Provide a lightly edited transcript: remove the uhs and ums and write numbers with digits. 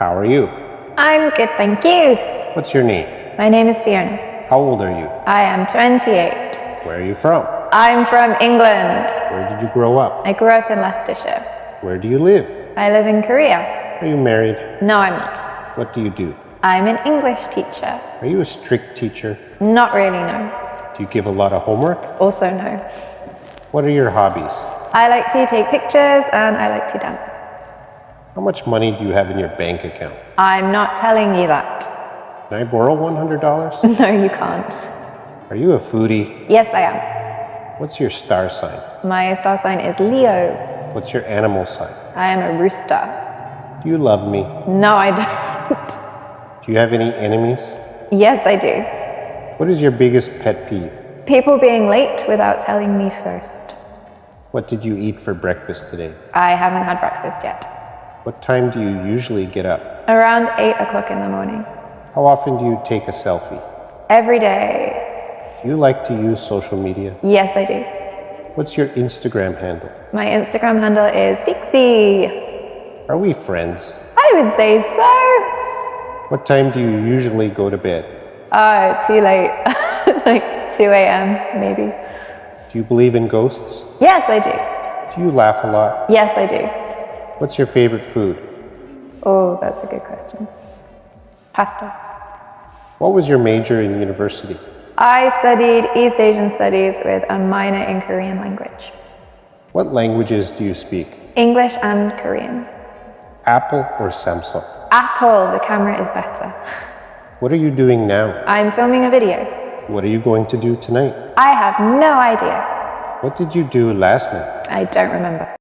How are you? I'm good, thank you. What's your name? My name is Fiona. How old are you? I am 28. Where are you from? I'm from England. Where did you grow up? I grew up in Leicestershire. Where do you live? I live in Korea. Are you married? No, I'm not. What do you do? I'm an English teacher. Are you a strict teacher? Not really, no. Do you give a lot of homework? Also, no. What are your hobbies? I like to take pictures and I like to dance. How much money do you have in your bank account? I'm not telling you that. Can I borrow $100? No, you can't. Are you a foodie? Yes, I am. What's your star sign? My star sign is Leo. What's your animal sign? I am a rooster. Do you love me? No, I don't. Do you have any enemies? Yes, I do. What is your biggest pet peeve? People being late without telling me first. What did you eat for breakfast today? I haven't had breakfast yet. What time do you usually get up? Around 8 o'clock in the morning. How often do you take a selfie? Every day. Do you like to use social media? Yes, I do. What's your Instagram handle? My Instagram handle is Pixie. Are we friends? I would say so. What time do you usually go to bed? Oh, too late. Like 2 a.m. maybe. Do you believe in ghosts? Yes, I do. Do you laugh a lot? Yes, I do. What's your favorite food? Oh, that's a good question. Pasta. What was your major in university? I studied East Asian Studies with a minor in Korean language. What languages do you speak? English and Korean. Apple or Samsung? Apple, the camera is better. What are you doing now? I'm filming a video. What are you going to do tonight? I have no idea. What did you do last night? I don't remember.